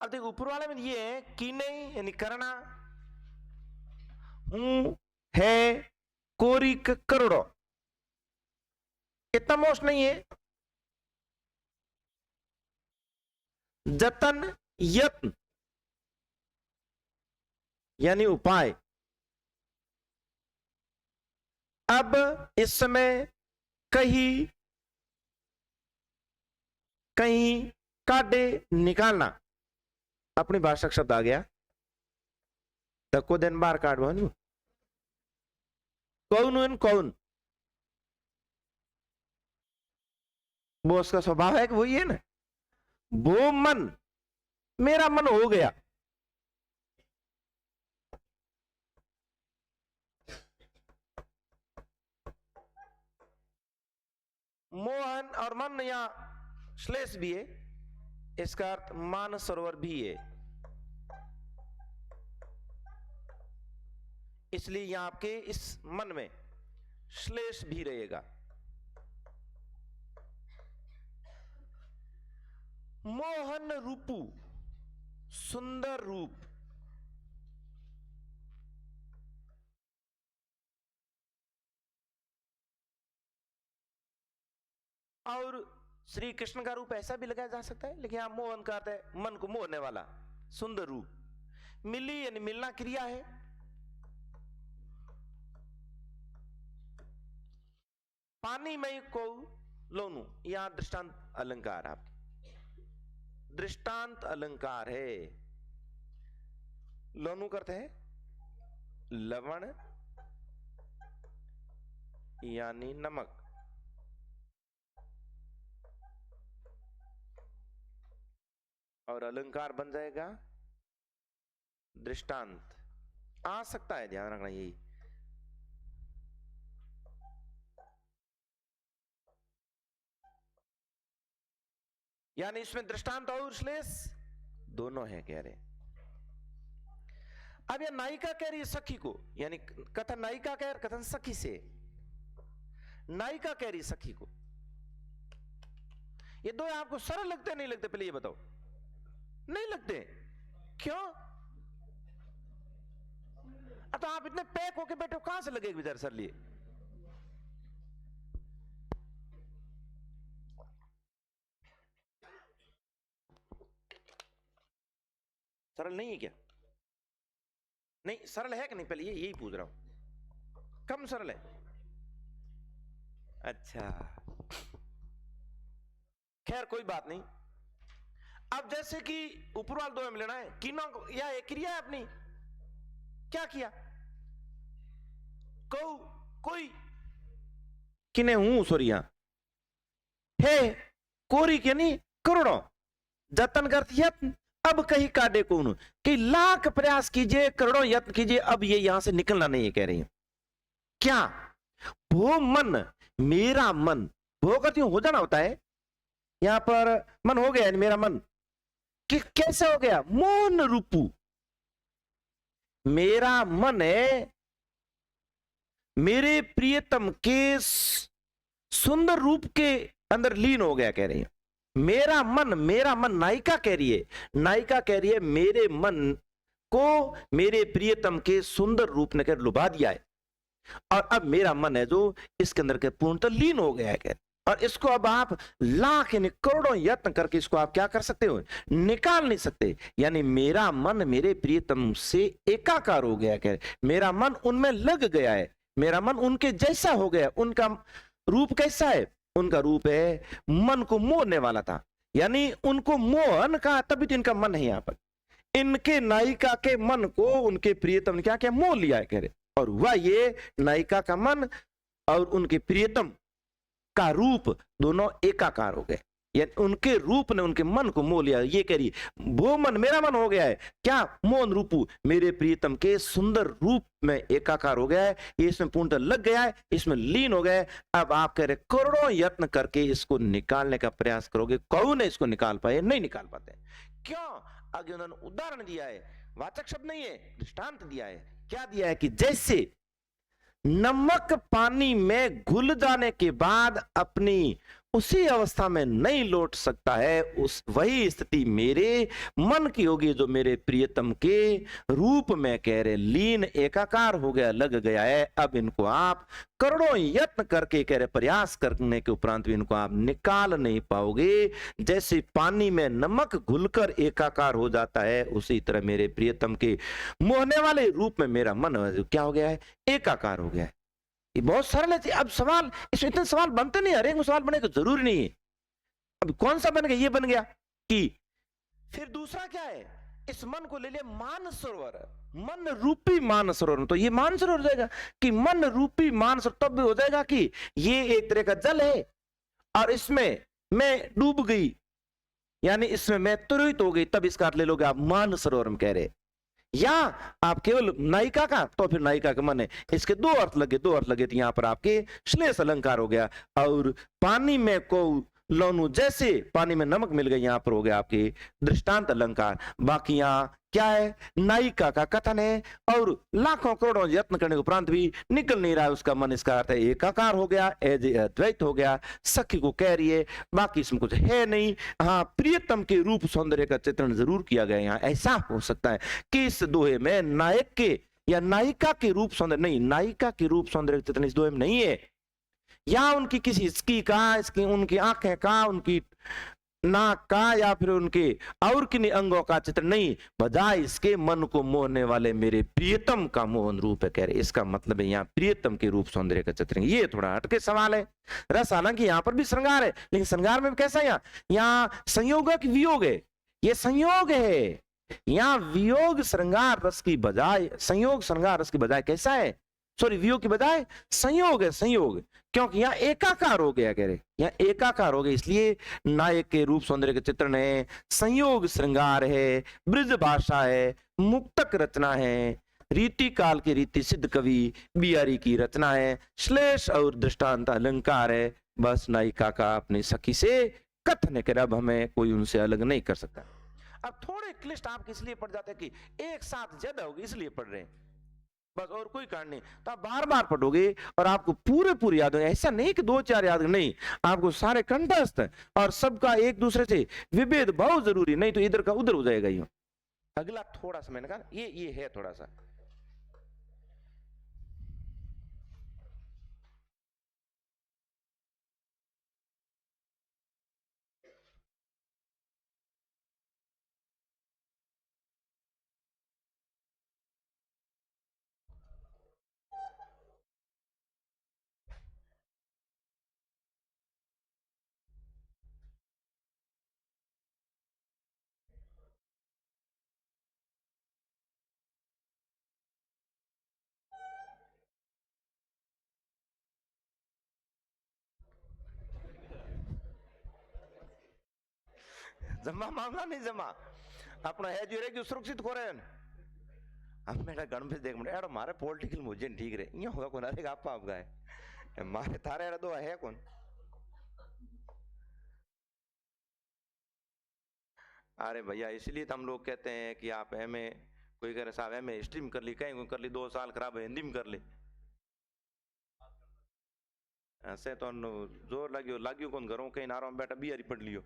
अब देखो ऊपर वाले में ये है कि नहीं यानी करना, हूं, है, कोरिक, करोड़ों, इतना मोस्ट नहीं है। जतन, यत्न यानी उपाय। अब इस समय कहीं कहीं काटे निकालना, अपनी भाषा का शब्द आ गया। तको दिन बार काटवा कौन कौन, वो उसका स्वभाव है कि वही है ना। वो मन, मेरा मन हो गया। मोहन और मन या श्लेष भी है, इसका अर्थ मानस सरोवर भी है, इसलिए यहां आपके इस मन में श्लेष भी रहेगा। मोहन रूपु, सुंदर रूप। और श्री कृष्ण का रूप ऐसा भी लगाया जा सकता है, लेकिन यहां मोहन का अर्थ है मन को मोहने वाला सुंदर रूप। मिली यानी मिलना क्रिया है। पानी में को लोनु, यहां दृष्टांत अलंकार, आप दृष्टांत अलंकार है। लोनु करते हैं लवण यानी नमक, और अलंकार बन जाएगा दृष्टांत। आ सकता है, ध्यान रखना यही। यानी इसमें दृष्टांत और श्लेष दोनों है कह रहे। अब यह नायिका कह रही है सखी को, यानी कथन नायिका कह कथन सखी से, नायिका कह रही सखी को। ये दो आपको सरल लगते नहीं लगते, पहले ये बताओ। नहीं लगते, क्यों? तो आप इतने पैक होके बैठे हो, कहां से लगे विचार सर लिए? सरल नहीं है क्या? नहीं सरल है कि नहीं, पहले यही पूछ रहा हूं। कम सरल है? अच्छा, खैर कोई बात नहीं। अब जैसे कि ऊपर वाले दो में लेना है, किनो या एक क्रिया है अपनी, क्या किया? कोई किने हूं सोरिया है, कोरी के नहीं करोड़ों, जतन करती यत्न, अब कहीं काटे कौन, कि लाख प्रयास कीजिए, करोड़ों यत्न कीजिए, अब ये यहां से निकलना नहीं है, कह रही है। क्या? वो मन, मेरा मन, वो करती हूं हो जाना होता है। यहां पर मन हो गया, मेरा मन कि कैसे हो गया? मोहन रूपू, मेरा मन है मेरे प्रियतम के सुंदर रूप के अंदर लीन हो गया, कह रही है। मेरा मन नायिका कह रही है, नायिका कह रही है मेरे मन को मेरे प्रियतम के सुंदर रूप ने कर लुभा दिया है, और अब मेरा मन है जो इसके अंदर के पूर्णतः लीन हो गया है, कह। और इसको अब आप लाख यानी करोड़ों यत्न करके इसको आप क्या कर सकते हो? निकाल नहीं सकते। यानी मेरा मन मेरे प्रियतम से एकाकार हो गया, कह। मेरा मन उनमें लग गया है, मेरा मन उनके जैसा हो गया। उनका रूप कैसा है? उनका रूप है मन को मोहने वाला था, यानी उनको मोहन कहा, तभी तो इनका मन है यहां पर। इनके नायिका के मन को उनके प्रियतम ने क्या क्या मोह लिया है, कह रहे। और वह ये नायिका का मन और उनके प्रियतम का रूप दोनों एकाकार हो गए, यानी उनके रूप ने उनके मन को मोह लिया। ये कह रही वो मन मेरा मन हो गया है, क्या? मोहन रूपू, मेरे प्रियतम के सुंदर रूप में एकाकार हो गया है, ये इसमें पूर्णतः लग गया है, इसमें लीन हो गया है। अब आप कह रहे करोड़ों यत्न करके इसको निकालने का प्रयास करोगे, कौन है इसको निकाल पाए? नहीं निकाल पाते। क्यों? आगे उन्होंने उदाहरण दिया है, वाचक शब्द नहीं है, दृष्टांत दिया है। क्या दिया है? कि जैसे नमक पानी में घुल जाने के बाद अपनी उसी अवस्था में नहीं लौट सकता है, उस वही स्थिति मेरे मन की होगी जो मेरे प्रियतम के रूप में कह रहे लीन एकाकार हो गया, लग गया है। अब इनको आप करोड़ों यत्न करके कह रहे प्रयास करने के उपरांत भी इनको आप निकाल नहीं पाओगे। जैसे पानी में नमक घुलकर एकाकार हो जाता है, उसी तरह मेरे प्रियतम के मोहने वाले रूप में मेरा मन क्या हो गया है, एकाकार हो गया है। ये बहुत सरल है। अब सवाल, इसमें इतने सवाल बनते नहीं, हर एक में सवाल बने को जरूरी नहीं है। अब कौन सा बन गया, ये बन गया कि फिर दूसरा क्या है, इस मन को ले लिया मानसरोवर, मन रूपी मानसरोवर। तो ये मानसरोवर हो जाएगा कि मन रूपी मानसरोवर तब भी हो जाएगा कि ये एक तरह का जल है और इसमें मैं डूब गई, यानी इसमें मैं तुरंत हो गई, तब इसका अर्थ ले लोगे आप मानसरोवर में कह रहे। या आप केवल नायिका का, तो फिर नायिका का मन है। इसके दो अर्थ लगे, दो अर्थ लगे, तो यहां पर आपके श्लेष अलंकार हो गया। और पानी में को लोनू, जैसे पानी में नमक मिल गई, यहां पर हो गया आपके दृष्टांत अलंकार। बाकी यहाँ क्या है, नायिका का कथन है और लाखों करोड़ों यत्न करने के उपरांत भी निकल नहीं रहा है उसका मन। इसका अर्थ है एकाकार हो गया, अद्वैत हो गया, सखी को कह रही है, बाकी इसमें कुछ है नहीं। हाँ, प्रियतम के रूप सौंदर्य का चित्रण जरूर किया गया। यहाँ ऐसा हो सकता है कि इस दोहे में नायक के या नायिका के रूप सौंदर्य नहीं, नायिका के रूप सौंदर्य चित्रण इस दोहे में नहीं है। या उनकी किसी इसकी का, इसकी उनकी आंखें का, उनकी नाक का, या फिर उनके और किन्हीं अंगों का चित्र नहीं, बजाय इसके मन को मोहने वाले मेरे प्रियतम का मोहन रूप है कह रहे। इसका मतलब है यहाँ प्रियतम के रूप सौंदर्य का चित्र। ये थोड़ा हटके सवाल है। रस हालांकि यहाँ पर भी श्रृंगार है, लेकिन श्रृंगार में कैसा, यहाँ संयोग है कि वियोग है, ये संयोग है। यहाँ वियोग श्रृंगार रस की बजाय, संयोग श्रृंगार रस की बजाय कैसा है, सॉरी वियोग की बजाय संयोग है, संयोग, क्योंकि यहाँ एकाकार हो गया कह रहे, यहाँ एकाकार हो गया, इसलिए नायक के रूप सौंदर्य के चित्रण है, संयोग श्रृंगार है, ब्रज भाषा है, मुक्तक रचना है, रीति काल की रीति सिद्ध कवि बिहारी की रचना है, श्लेष और दृष्टांत अलंकार है। बस नायिका का अपनी सखी से कथन है, अब हमें कोई उनसे अलग नहीं कर सकता। अब थोड़े क्लिष्ट आपके इसलिए पड़ जाते हैं कि एक साथ ज्यादा होगी इसलिए पढ़ रहे हैं, बस, और कोई कारण नहीं। तो आप बार बार पढ़ोगे और आपको पूरे याद होंगे। ऐसा नहीं कि दो चार याद नहीं, आपको सारे कंठस्थ और सबका एक दूसरे से विभेद बहुत जरूरी, नहीं तो इधर का उधर हो जाएगा। ये अगला थोड़ा सा मैंने कहा ये है थोड़ा सा, जमा मामला नहीं जमा, अपना है जो रहेगी सुरक्षित हो रहे हैं। अब मेरा गणपति देख यार मारे पॉलिटिकल मुझे ठीक रहे, ये होगा कौन रहेगा, आपका आपका है मारे थारे यार दो है कौन। अरे भैया इसलिए तो हम लोग कहते हैं कि आप एमए, कोई कह रहे साहब एमए हिस्ट्री में कर ली, कहीं कर ली, 2 साल खराब है हिंदी में कर ली, ऐसे तो जोर लागियो कौन घरों कहीं नारों में बैठा बिहारी पढ़ लियो।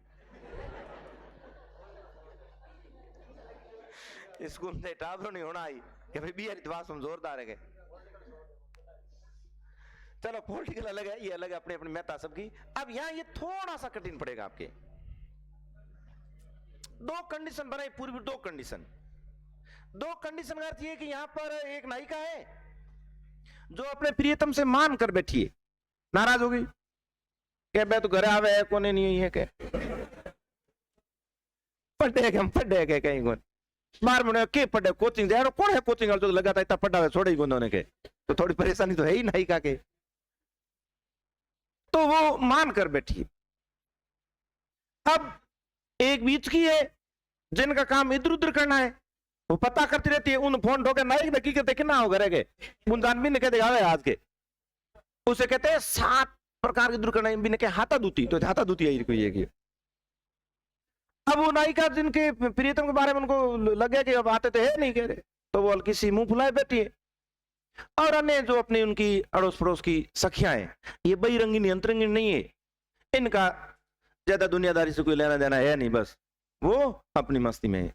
स्कूल से टाबरो नहीं होना आई कि भाई बिहारी दिवास में जोरदार है। चलो पॉलिटिकल अलग है, ये अलग है, अपने अपनी मेहता सबकी। अब यहाँ ये थोड़ा सा कठिन पड़ेगा आपके, दो कंडीशन बनाई पूरी, दो कंडीशन का अर्थ ये कि यहां पर एक नायिका है जो अपने प्रियतम से मान कर बैठी है, नाराज हो गई, क्या मैं तो घर आवे है कोने नहीं है, क्या पढ़े हम पढ़े के कहीं कौन मार मुने के पढ़े कोचिंग दे कौन है कोचिंग वाला जो लगाता इतना पढ़ा हुआ छोड़े ही गुंदों के, तो थोड़ी परेशानी तो है ही नायिका के। तो वो मान कर बैठी। अब एक बीच की है जिनका काम इधर उधर करना है, वो पता करती रहती है, उन फोन ठोके नायक देखी के देखना हो घरे के मुंजान भी ने कहते गावे आज के, उसे कहते हैं 7 प्रकार की दुर्घटना भी ने कहे हाथा दूती, तो हाथा दूती है कोई एक। अब वो नायिका जिनके प्रियतम के बारे में उनको लगे कि अब आते तो है नहीं कह रहे, तो वो हल्की सी मुंह फुलाए बैठी है। और अन्य जो अपनी उनकी अड़ोस पड़ोस की सखियां हैं, ये बहिरंगिनी अंतरंगिनी नहीं है, इनका ज्यादा दुनियादारी से कोई लेना देना है नहीं, बस वो अपनी मस्ती में है।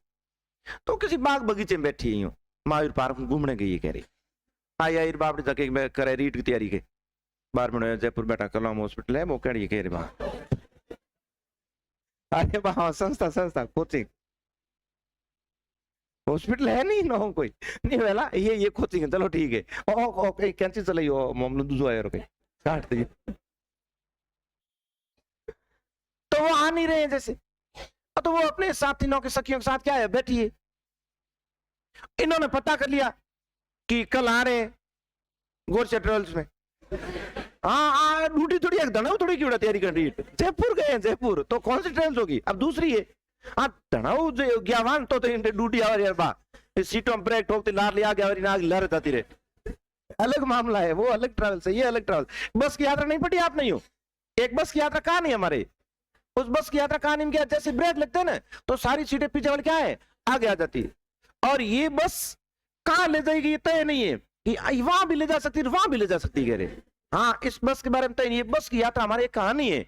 तो किसी बाग बगीचे में बैठी हूँ, महावीर पार्क में घूमने गई है, कह रही आई आई बापड़ी जाके मैं करे रीट की तैयारी के बार में जयपुर बैठा कलाम हॉस्पिटल है, वो कह रही है वहां, अरे वहां संस्था कोचिंग हॉस्पिटल है नहीं, नो कोई नहीं वेला, ये कोचिंग है, चलो ठीक है। ओ कहीं कैंची चलाई हो मामला दूसरा आया रुके काट दी, तो वो आ नहीं रहे हैं जैसे, तो वो अपने साथियों के सखियों के साथ क्या है बैठी है। इन्होंने पता कर लिया कि कल आ रहे हैं गोरचा ट्रेवल्स में, हाँ ड्यूटी थोड़ी एक धनाऊ थोड़ी क्यों तैयारी कर रही है, जयपुर गए हैं जयपुर, तो कौन सी ट्रेन होगी अब दूसरी है, हाँ धनाऊ ज्ञावान तो ड्यूटी आ रही है बा, सीटों में ब्रेक ठोकती लार लिया गया और नाग लहर जाती रहे, अलग मामला है, वो अलग ट्रेवल्स है, ये अलग ट्रेवल। बस की यात्रा नहीं पड़ी आप नहीं हो, एक बस की यात्रा कहानी हमारे, उस बस की यात्रा कहानी में क्या, जैसे ब्रेक लगते हैं ना तो सारी सीटें पीछे वाली क्या है आगे आ जाती है, और ये बस कहां ले जाएगी ये तय नहीं है, कि वहां भी ले जा सकती है वहां भी ले जा सकती है, कह रहे हाँ इस बस के बारे में तय नहीं है। बस की यात्रा हमारी एक कहानी है,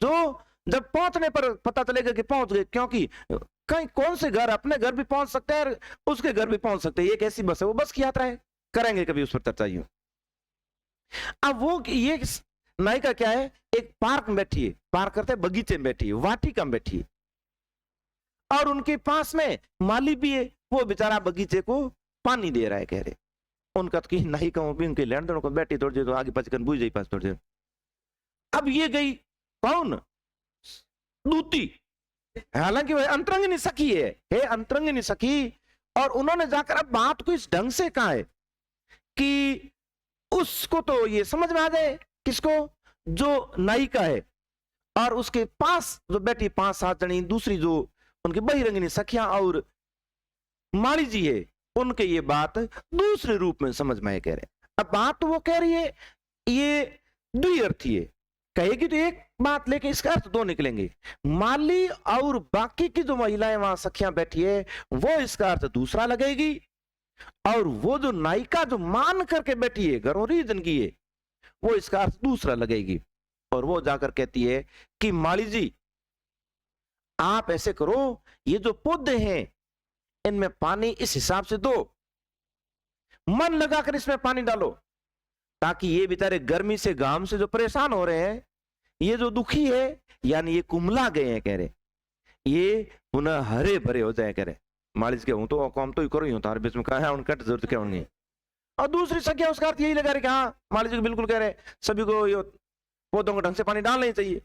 जो जब पहुंचने पर पता चलेगा कि पहुंच गए, क्योंकि कहीं कौन से घर अपने घर भी पहुंच सकते हैं उसके घर भी पहुंच सकते हैं, एक ऐसी बस है, वो बस की यात्रा है, करेंगे कभी उस पर चर्चा। यूं अब वो ये नायिका क्या है, एक पार्क में बैठी है, पार्क करते बगीचे में बैठी है, वाटिका में बैठी है, और उनके पास में माली भी है, वो बेचारा बगीचे को पानी दे रहा है, कह रहे उनका तो कहीं नायिका भी उनके लैंड को बैठी थोड़ी देर तो आगे पचकर बुझ जाई पास थोड़ी देर। अब ये गई कौन, दूती, हालांकि वह अंतरंगिनी सखी है अंतरंगिनी सखी, और उन्होंने जाकर अब बात को इस ढंग से कहा है कि उसको तो ये समझ में आ जाए, किसको, जो नायिका है और उसके पास जो बैठी 5-7 जनी दूसरी जो उनकी बहिरंगिनी सखियां और माली जी है, उनके ये बात दूसरे रूप में समझ में आए, कह रहे। अब बात तो वो कह रही है ये द्विअर्थी है, कहेगी तो एक बात लेके इसका अर्थ दो निकलेंगे, माली और बाकी की जो महिलाएं वहां सखियां बैठी है वो इसका अर्थ दूसरा लगेगी, और वो जो नायिका जो मान करके बैठी है घरों जिंदगी है वो इसका अर्थ दूसरा लगेगी। और वो जाकर कहती है कि माली जी आप ऐसे करो, ये जो पौधे हैं इनमें पानी इस हिसाब से दो, मन लगाकर इसमें पानी डालो, ताकि ये बेचारे गर्मी से घाम से जो परेशान हो रहे हैं, ये जो दुखी है यानी ये कुमला गए हैं, कह रहे ये पुनः हरे भरे हो जाए, कह रहे मालिश के हूं तो काम तो ही करो ही तार बीच में कहा है उनका जरूरत क्या होंगे। और दूसरी संख्या उसका अर्थ यही लगा रहे कि हाँ मालिश जी बिल्कुल कह रहे सभी को ये पौधों को ढंग से पानी डालना ही चाहिए,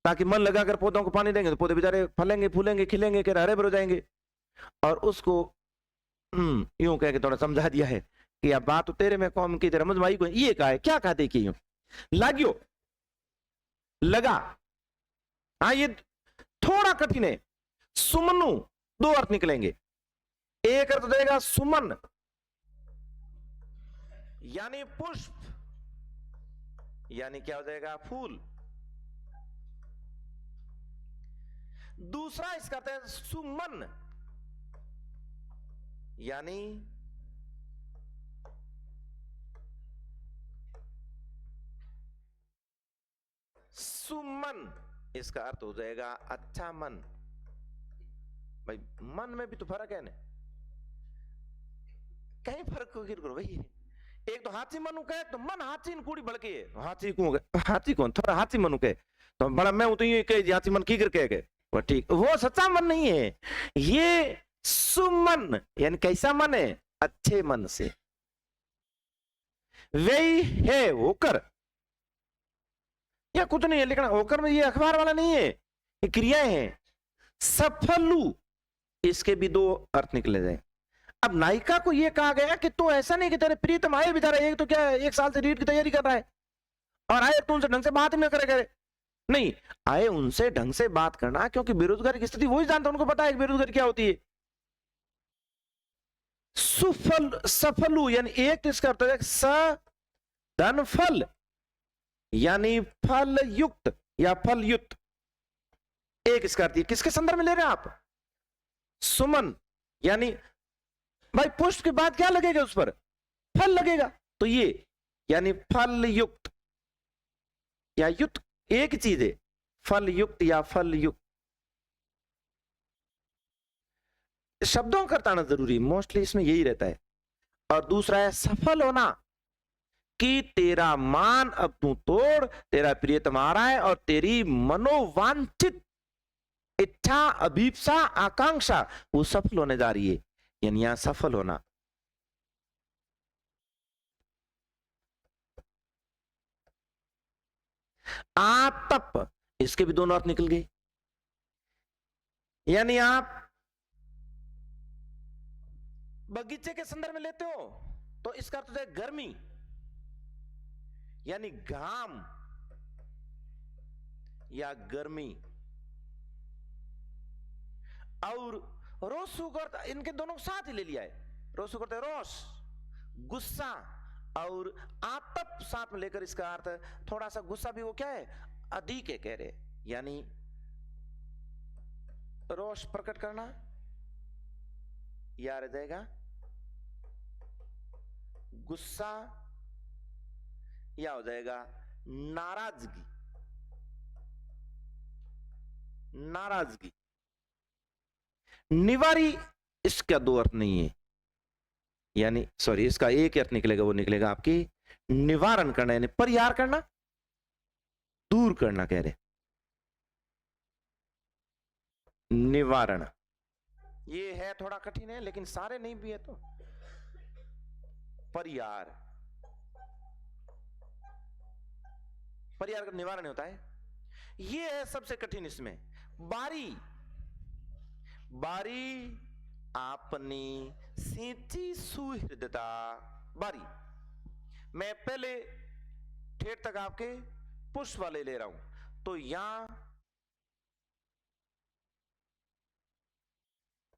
ताकि मन लगाकर पौधों को पानी देंगे तो पौधे बेचारे फलेंगे फूलेंगे खिलेंगे, कह रहे हरे भरे हो जाएंगे। और उसको यूं कह के थोड़ा समझा दिया है कि अब बात तो तेरे में कौम की तरह मजमाई को ये कहा है, क्या कहा देखिए यूं लागियो लगा, हाँ ये थोड़ा कठिन है, सुमनु दो अर्थ निकलेंगे, एक अर्थ देगा सुमन यानी पुष्प, यानी क्या हो जाएगा फूल, दूसरा इसका अर्थ है सुमन यानी सुमन, इसका अर्थ हो जाएगा अच्छा मन। भाई मन में भी तो फर्क है ना, कहीं फर्क को गिर करो भाई, एक तो हाथी मनु कहे तो मन हाथी कूड़ी बड़के है, हाथी कौन थोड़ा हाथी मनु कहे तो बड़ा मैं हूं तो ये कहे हाथी मन की करके गए वो ठीक, वो सच्चा मन नहीं है, ये सुमन यानी कैसा मन है, अच्छे मन से, वही है होकर, या कुछ नहीं है लिखना होकर में, ये अखबार वाला नहीं है, ये क्रियाएं हैं। सफलू इसके भी दो अर्थ निकले जाए। अब नायिका को यह कहा गया कि तू ऐसा नहीं कि तेरे प्रीतम आए बेचारा, एक तो क्या 1 साल से रीट की तैयारी कर रहा है और आए तो उनसे ढंग से बात न करे, नहीं आए उनसे ढंग से बात करना, क्योंकि बेरोजगारी की स्थिति वही जानता, उनको पता है बेरोजगारी क्या होती है। सुफल सफलू यानी एक तो इसका अर्थ है स धन फल यानी फल युक्त या फल युक्त, एक इसका अर्थ, किसके संदर्भ में ले रहे हैं आप, सुमन यानी भाई पुष्प के बाद क्या लगेगा उस पर फल लगेगा, तो ये यानी फल युक्त या युक्त एक चीज है, फल युक्त या फल युक्त, शब्दों का ताना जरूरी, मोस्टली इसमें यही रहता है। और दूसरा है सफल होना, कि तेरा मान अब तू तोड़, तेरा प्रियतम आ रहा है और तेरी मनोवांछित इच्छा, अभीप्सा, आकांक्षा वो सफल होने जा रही है। यानी यहां सफल होना। आतप, इसके भी दोनों अर्थ निकल गए। यानी आप बगीचे के संदर्भ में लेते हो तो इसका अर्थ है गर्मी, यानी घाम या गर्मी। और रोष सुगर्त, इनके दोनों को साथ ही ले लिया है। रोष सुगर्त रोष, गुस्सा, और आतप साथ में लेकर इसका अर्थ थोड़ा सा गुस्सा भी वो क्या है, अधिक है कह रहे। यानी रोष प्रकट करना या रह जाएगा गुस्सा, या हो जाएगा नाराजगी। नाराजगी, निवारी, इसका दो अर्थ नहीं है। यानी सॉरी, इसका एक अर्थ निकलेगा, वो निकलेगा आपकी निवारण करना, यानी परिहार करना, दूर करना कह रहे। निवारण ये है थोड़ा कठिन है, लेकिन सारे नहीं भी है तो परिहार, परिहार का निवारण होता है। ये है सबसे कठिन इसमें। बारी, बारी आपनी सींची सुहृदता, बारी। मैं पहले ठेठ तक आपके पुष्प वाले ले रहा हूं, तो यहां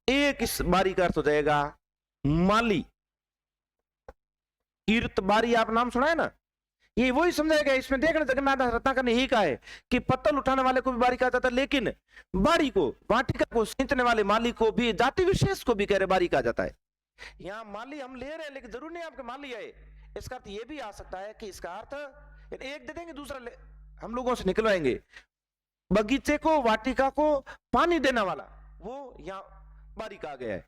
एक इस बारी का अर्थ हो जाएगा माली। कीर्त बारी, आप नाम सुना है ना, ये वही समझाएगा। इसमें देखना, जगन्नाथ रत्नाकर ने यही कहा है कि पत्तल उठाने वाले को भी बारी कहा जाता है, लेकिन बारी को, वाटिका को सींचने वाले माली को भी, जाति विशेष को भी कह रहे बारी कहा जाता है। यहां माली हम ले रहे हैं, लेकिन जरूर नहीं आपके माली आए। इसका अर्थ यह भी आ सकता है कि इसका अर्थ एक दे देंगे, दूसरा हम लोगों से निकलवाएंगे। बगीचे को, वाटिका को पानी देने वाला, वो यहां बारी कहा गया है।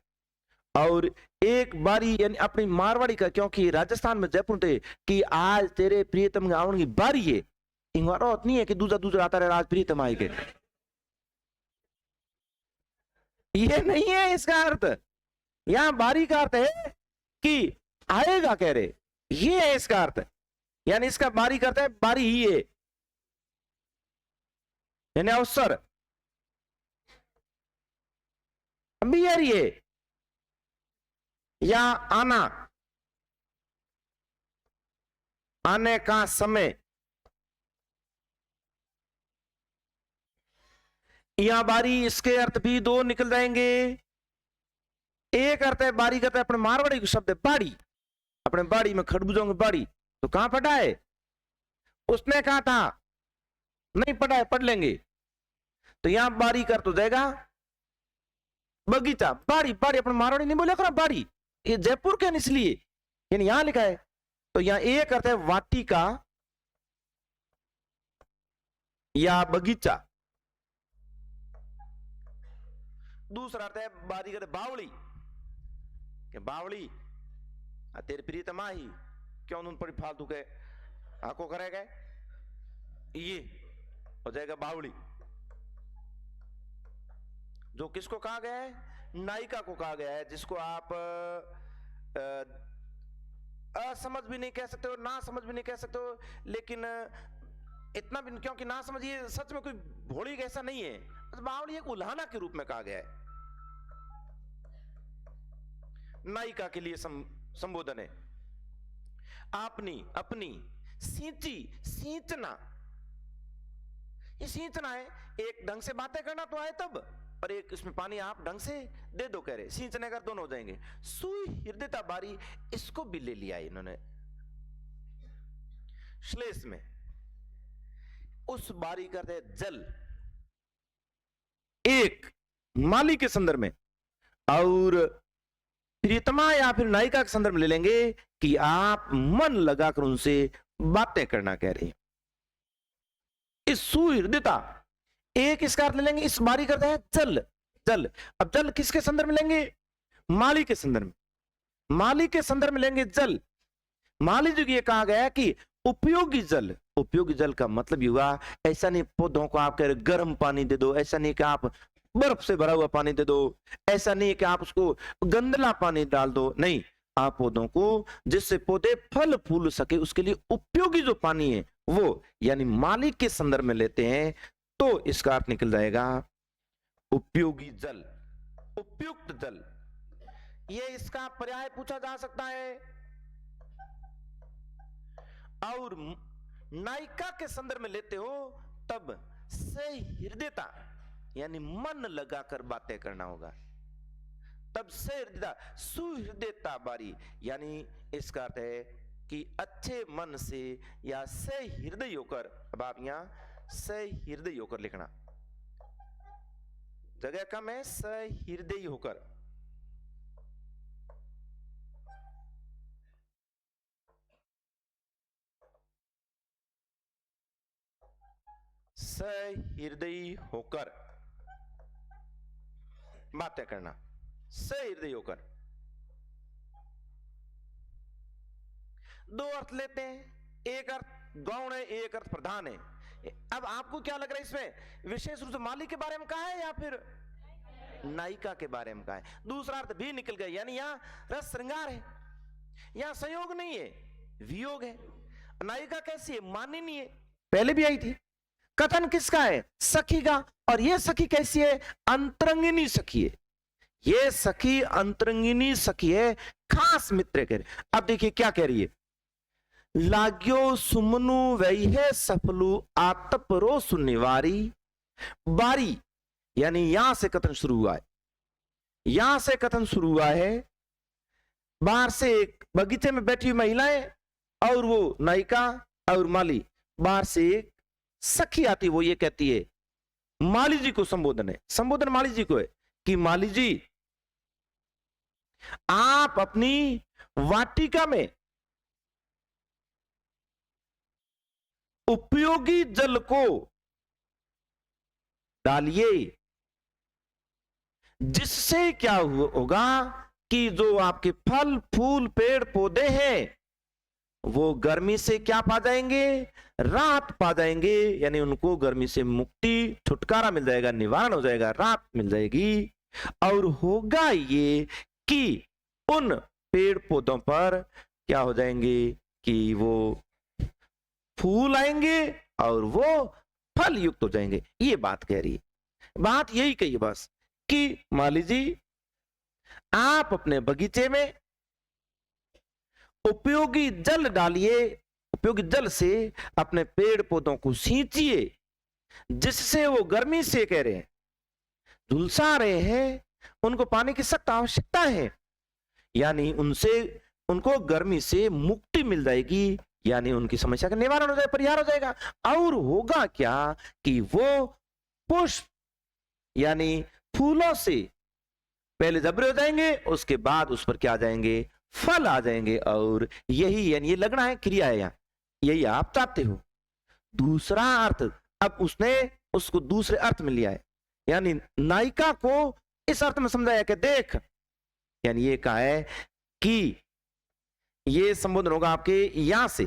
और एक बारी यानी अपनी मारवाड़ी का, क्योंकि राजस्थान में जयपुर थे कि आज तेरे प्रियतम आने की बारी है, इंगारा नहीं है कि दूसरा दूसरा आता रहे आज प्रियतम आएंगे, ये नहीं है इसका अर्थ। यहां बारी का अर्थ है कि आएगा कह रहे, ये है इसका अर्थ। यानी इसका बारी करता है, बारी ही है, यानी अवसर अभी यार ये, या आना, आने का समय। यहां बारी, इसके अर्थ भी दो निकल जाएंगे। एक अर्थ है बारी करता है अपने मारवाड़ी का शब्द है बाड़ी, अपने बाड़ी में खरबूजों की बाड़ी, तो कहां पढ़ा है, उसने कहा था नहीं पढ़ा है, पढ़ लेंगे। तो यहां बारी कर तो जाएगा बगीचा, बाड़ी, बाड़ी अपने मारवाड़ी नहीं बोले करो बाड़ी, ये जयपुर के इसलिए यानी यहां लिखा है। तो यहां एक अर्थ है वाटिका या बगीचा, दूसरा अर्थ है बारी करते बावड़ी, कि बावड़ी तेरे प्रीतमा ही क्यों उन पर फालतू के आको करेगा, ये हो जाएगा बावड़ी। जो किसको कहा गया है, नायिका को कहा गया है, जिसको आप असमझ भी नहीं कह सकते हो, ना समझ भी नहीं कह सकते हो, लेकिन इतना भी, क्योंकि ना समझ ये सच में कोई भोड़ी ऐसा नहीं है, बावड़ी एक उल्हाना के रूप में कहा गया है, नायिका के लिए संबोधन है। आपनी, अपनी, सींची, सींचना, ये सींचना है, एक ढंग से बातें करना तो आए तब, और एक इसमें पानी आप ढंग से दे दो कह रहे, सींचने का दोनों हो जाएंगे। सुहृदता बारी, इसको भी ले लिया इन्होंने श्लेष में। उस बारी करते जल, एक माली के संदर्भ में, और प्रियतमा या फिर नायिका के संदर्भ में ले लेंगे कि आप मन लगाकर उनसे बातें करना कह रहे हैं। इस सुहृदता एक इसका अर्थ ले लेंगे, इस बारी करते हैं जल, जल। अब जल किसके संदर्भ में लेंगे? माली के संदर्भ में, माली के संदर्भ में लेंगे जल। माली जी को ये कहा गया कि उपयोगी जल, उपयोगी जल का मतलब हुआ ऐसा नहीं पौधों को आप कह रहे गर्म पानी दे दो, ऐसा नहीं कि आप बर्फ से भरा हुआ पानी दे दो, ऐसा नहीं कि आप उसको गंदला पानी डाल दो, नहीं, आप पौधों को जिससे पौधे फल फूल सके उसके लिए उपयोगी जो पानी है वो, यानी मालिक के संदर्भ में लेते हैं तो इसका अर्थ निकल जाएगा उपयोगी जल, उपयुक्त जल। ये इसका पर्याय पूछा जा सकता है। और नायिका के संदर्भ में लेते हो तब सहृदयता, यानी मन लगाकर बातें करना होगा, तब सहृदयता, सुहृदयता बारी, यानी इसका अर्थ है कि अच्छे मन से या सहृदय होकर। अब आप यहां सहृदय होकर लिखना, जगह कम है, सहृदय होकर। सहृदय होकर बातें करना, सहृदय होकर। दो अर्थ लेते हैं, एक अर्थ गौण है, एक अर्थ प्रधान है। अब आपको क्या लग रहा है इसमें विशेष रूप से माली के बारे में कहा है या फिर नायिका के बारे में कहा है? दूसरा अर्थ भी निकल गया, यानी यहां रस श्रृंगार है, यहां संयोग नहीं है, वियोग है। नायिका कैसी है? मानिनी है, पहले भी आई थी। कथन किसका है? सखी का। और ये सखी कैसी है? अंतरंगिनी सखी है, ये सखी अंतरंगिनी सखी है, खास मित्र कह रहे। अब देखिए क्या कह रही है, लाग्यो सुमनु वही है सफलू आतप रो सुनिवारी बारी, यानी यहां से कथन शुरू हुआ है, यहां से कथन शुरू हुआ है। बाहर से एक बगीचे में बैठी हुई महिलाएं और वो नायिका और माली, बाहर से एक सखी आती, वो ये कहती है, माली जी को संबोधन है, संबोधन माली जी को है कि माली जी आप अपनी वाटिका में उपयोगी जल को डालिए, जिससे क्या होगा कि जो आपके फल फूल पेड़ पौधे हैं वो गर्मी से क्या पा जाएंगे? राहत पा जाएंगे, यानी उनको गर्मी से मुक्ति, छुटकारा मिल जाएगा, निवारण हो जाएगा, राहत मिल जाएगी। और होगा ये कि उन पेड़ पौधों पर क्या हो जाएंगे कि वो फूल आएंगे और वो फल युक्त हो जाएंगे। ये बात कह रही है, बात यही कही बस कि माली जी आप अपने बगीचे में उपयोगी जल डालिए, उपयोगी जल से अपने पेड़ पौधों को सींचिए, जिससे वो गर्मी से कह रहे हैं झुलसा रहे हैं, उनको पानी की सख्त आवश्यकता है, यानी उनसे उनको गर्मी से मुक्ति मिल जाएगी, यानी उनकी समस्या का निवारण हो जाएगा, परिहार हो जाएगा। और होगा क्या कि वो पुष्प यानी फूलों से पहले जबरे हो जाएंगे, उसके बाद उस पर क्या आ जाएंगे? फल आ जाएंगे। और यही यानी ये लगना है क्रिया है, यहां यही आप चाहते हो। दूसरा अर्थ अब उसने उसको दूसरे अर्थ में लिया है, यानी नायिका को इस अर्थ में समझाया कि देख, यानी ये कहा है कि ये संबोधन होगा आपके यहां से,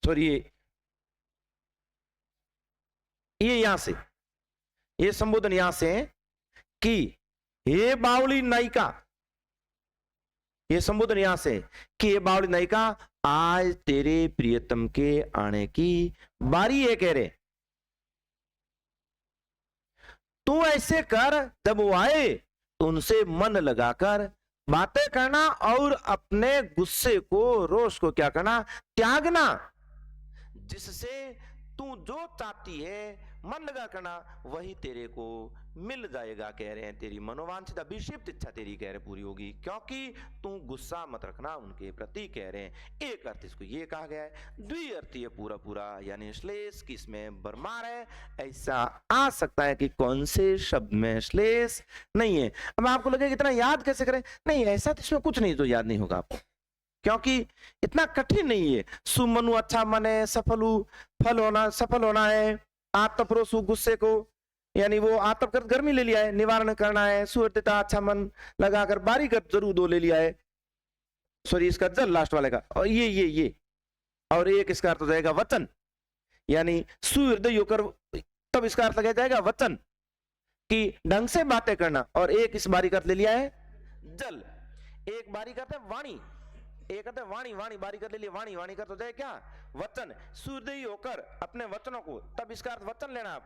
सॉरी ये यहां से, ये संबोधन यहां से है कि हे बावली नायिका, ये संबोधन यहां से कि ये बावली नायिका आज तेरे प्रियतम के आने की बारी है, कह रहे तू ऐसे कर, जब वो आए तो उनसे मन लगाकर बातें करना और अपने गुस्से को, रोष को क्या करना? त्यागना, जिससे तू जो चाहती है मन लगा करना वही तेरे को मिल जाएगा, कह रहे हैं। तेरी मनोवांछित अभिषिप्त इच्छा तेरी कह रहे पूरी होगी, क्योंकि तू गुस्सा मत रखना उनके प्रति, कह रहे हैं। एक अर्थ इसको ये कहा गया है। द्विअर्थीय पूरा पूरा यानी श्लेष किसमें भरमार है, ऐसा आ सकता है कि कौन से शब्द में श्लेष नहीं है। अब आपको लगेगा इतना याद कैसे करें? नहीं, ऐसा तो इसमें कुछ नहीं जो याद नहीं होगा आपको, क्योंकि इतना कठिन नहीं है। सुमनु अच्छा मन है, सफल होना है, आत्मप्रोसु गुस्से को यानी वो आत्म कर गर्मी ले लिया है, निवारण करना है, सुहृदता अच्छा मन लगाकर बारी कर जरूर दो ले लिया है, सॉरी इसका जल लास्ट वाले का, और ये और एक इसका अर्थ हो जाएगा वचन, यानी सुहृदय होकर तब इसका अर्थ लगाया जाएगा वचन कि ढंग से बातें करना, और एक इस बारी का अर्थ ले लिया है जल, एक बारी का अर्थ है वाणी, एक अर्थ है वाणी, वाणी बारी कर ले लिया, वाणी का अर्थ हो जाए क्या वचन, सुहृदय होकर अपने वचनों को, तब इसका अर्थ वचन लेना आप।